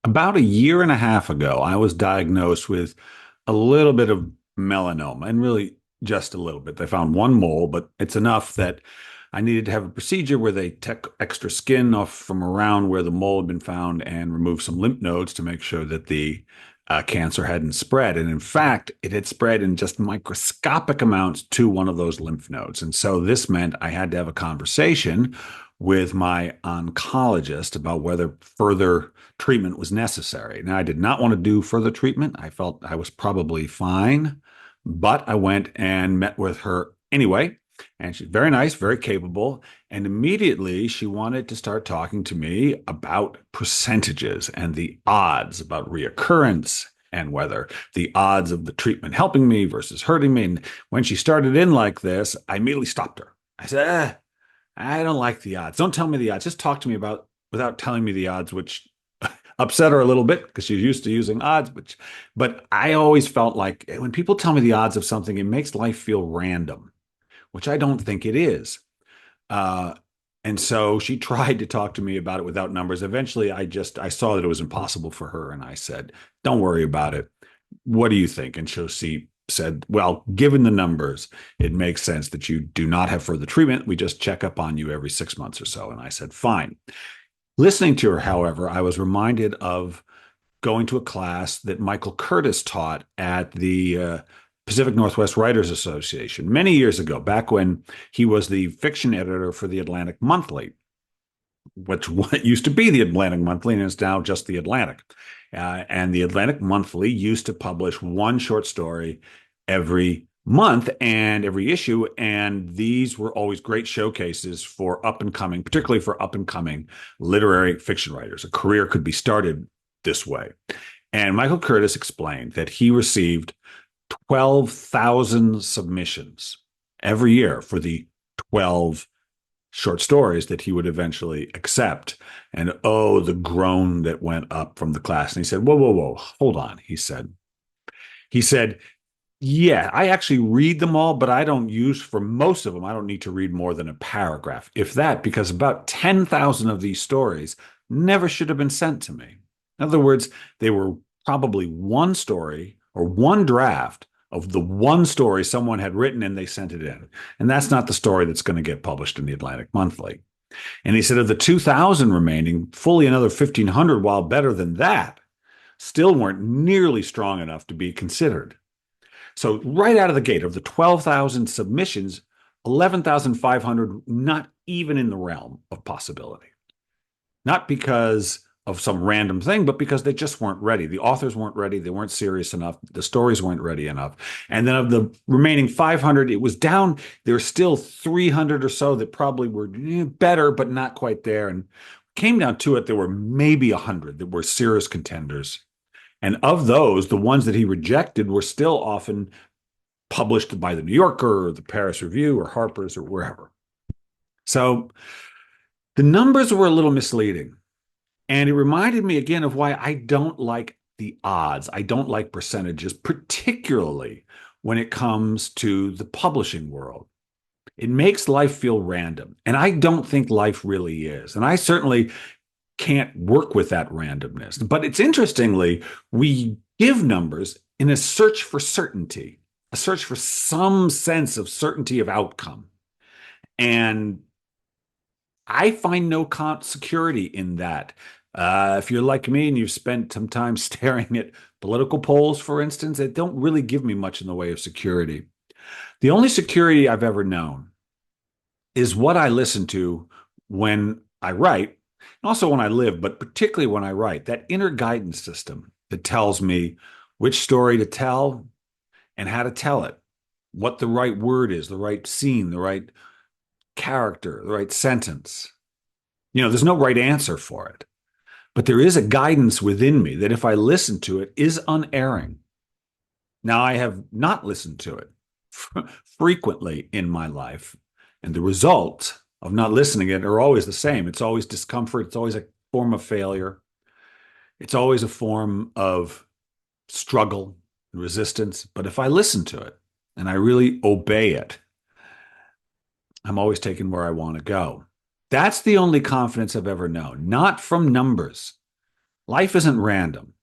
About a year and a half ago, I was diagnosed with a little bit of melanoma, and really just a little bit. They found one mole, but it's enough that I needed to have a procedure where they took extra skin off from around where the mole had been found and remove some lymph nodes to make sure that the cancer hadn't spread. And in fact, it had spread in just microscopic amounts to one of those lymph nodes. And so this meant I had to have a conversation with my oncologist about whether further treatment was necessary. Now, I did not want to do further treatment. I felt I was probably fine, but I went and met with her anyway. And she's very nice, very capable. And immediately she wanted to start talking to me about percentages and the odds about reoccurrence and whether the odds of the treatment helping me versus hurting me. And when she started in like this, I immediately stopped her. I said, I don't like the odds. Don't tell me the odds. Just talk to me about without telling me the odds, which upset her a little bit because she's used to using odds. But I always felt like when people tell me the odds of something, it makes life feel random, which I don't think it is. Uh, and so she tried to talk to me about it without numbers. Eventually, I saw that it was impossible for her, and I said, "Don't worry about it. What do you think?" And she said, "Well, given the numbers, it makes sense that you do not have further treatment. We just check up on you every 6 months or so." And I said, "Fine." Listening to her, however, I was reminded of going to a class that Michael Curtis taught at the Pacific Northwest Writers Association many years ago, back when he was the fiction editor for the Atlantic Monthly, which what used to be the Atlantic Monthly and is now just the Atlantic. And the Atlantic Monthly used to publish one short story every month and every issue. And these were always great showcases for up and coming, particularly for up and coming literary fiction writers. A career could be started this way. And Michael Curtis explained that he received 12,000 submissions every year for the 12 short stories that he would eventually accept. And oh, the groan that went up from the class. And he said, "Whoa, whoa, whoa, hold on." He said, "Yeah, I actually read them all, but I don't use for most of them. I don't need to read more than a paragraph, if that, because about 10,000 of these stories never should have been sent to me." In other words, they were probably one story or one draft of the one story someone had written and they sent it in. And that's not the story that's going to get published in the Atlantic Monthly. And he said of the 2,000 remaining, fully another 1,500, while better than that, still weren't nearly strong enough to be considered. So right out of the gate, of the 12,000 submissions, 11,500 not even in the realm of possibility. Not because of some random thing, but because they just weren't ready. The authors weren't ready. They weren't serious enough. The stories weren't ready enough. And then of the remaining 500, it was down. There were still 300 or so that probably were better, but not quite there. And came down to it, there were maybe 100 that were serious contenders. And of those, the ones that he rejected were still often published by the New Yorker or the Paris Review or Harper's or wherever. So the numbers were a little misleading. And it reminded me again of why I don't like the odds. I don't like percentages, particularly when it comes to the publishing world. It makes life feel random. And I don't think life really is. And I certainly can't work with that randomness. But it's interestingly, we give numbers in a search for certainty, a search for some sense of certainty of outcome. And I find no security in that. If you're like me and you've spent some time staring at political polls, for instance, they don't really give me much in the way of security. The only security I've ever known is what I listen to when I write, and also when I live, but particularly when I write, that inner guidance system that tells me which story to tell and how to tell it, what the right word is, the right scene, the right character, the right sentence. There's no right answer for it. But there is a guidance within me that if I listen to it is unerring. Now, I have not listened to it frequently in my life. And the results of not listening to it are always the same. It's always discomfort. It's always a form of failure. It's always a form of struggle and resistance. But if I listen to it and I really obey it, I'm always taken where I want to go. That's the only confidence I've ever known, not from numbers, Life isn't random.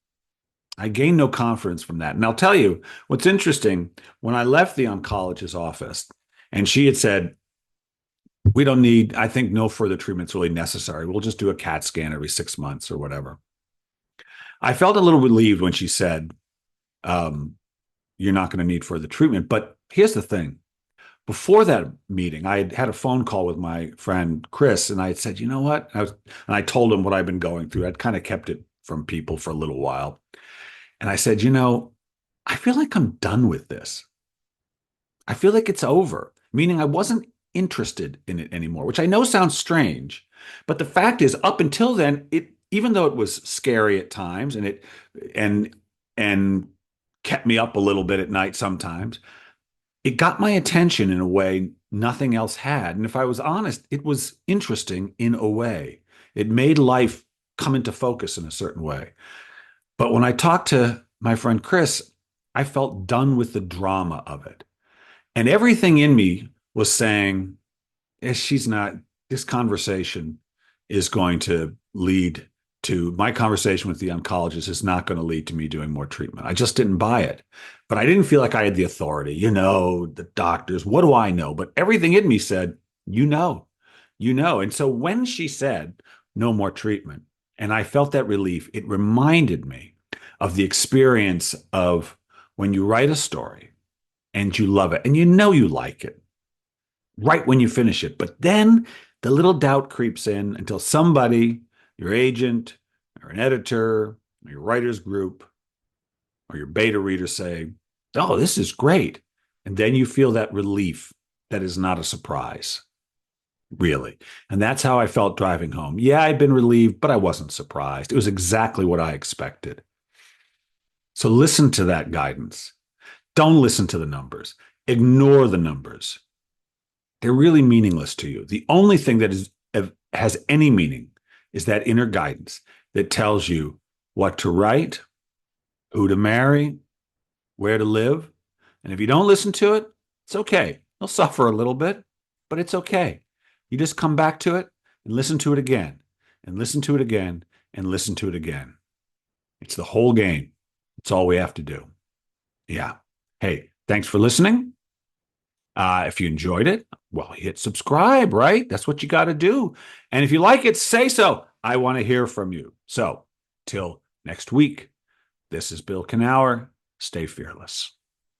I gained no confidence from that. And I'll tell you what's interesting when I left the oncologist's office and she had said, we don't need, I think no further treatment's really necessary. We'll just do a CAT scan every 6 months or whatever. I felt a little relieved when she said, um, you're not going to need further treatment. But here's the thing. Before that meeting, I had a phone call with my friend Chris, and I had said, you know what? And I told him what I've been going through. I'd kind of kept it from people for a little while. And I said, I feel like I'm done with this. I feel like it's over, meaning I wasn't interested in it anymore, which I know sounds strange. But the fact is, up until then, even though it was scary at times and and kept me up a little bit at night sometimes, it got my attention in a way nothing else had. And if I was honest, it was interesting in a way. It made life come into focus in a certain way. But when I talked to my friend Chris, I felt done with the drama of it. And everything in me was saying, she's not, this conversation is going to lead to my conversation with the oncologist is not going to lead to me doing more treatment. I just didn't buy it. But I didn't feel like I had the authority, the doctors, what do I know? But everything in me said, you know. And so when she said no more treatment, and I felt that relief, it reminded me of the experience of when you write a story and you love it and you like it right when you finish it. But then the little doubt creeps in until somebody, your agent or an editor or your writer's group or your beta reader say, oh, this is great. And then you feel that relief that is not a surprise, really. And that's how I felt driving home. Yeah, I'd been relieved, but I wasn't surprised. It was exactly what I expected. So listen to that guidance. Don't listen to the numbers. Ignore the numbers. They're really meaningless to you. The only thing that has any meaning is that inner guidance that tells you what to write, who to marry, where to live. And if you don't listen to it, it's okay. You'll suffer a little bit, but it's okay. You just come back to it and listen to it again, and listen to it again, and listen to it again. It's the whole game. It's all we have to do. Yeah. Hey, thanks for listening. If you enjoyed it, well, hit subscribe, right? That's what you got to do. And if you like it, say so. I want to hear from you. So till next week, this is Bill Kenower. Stay fearless.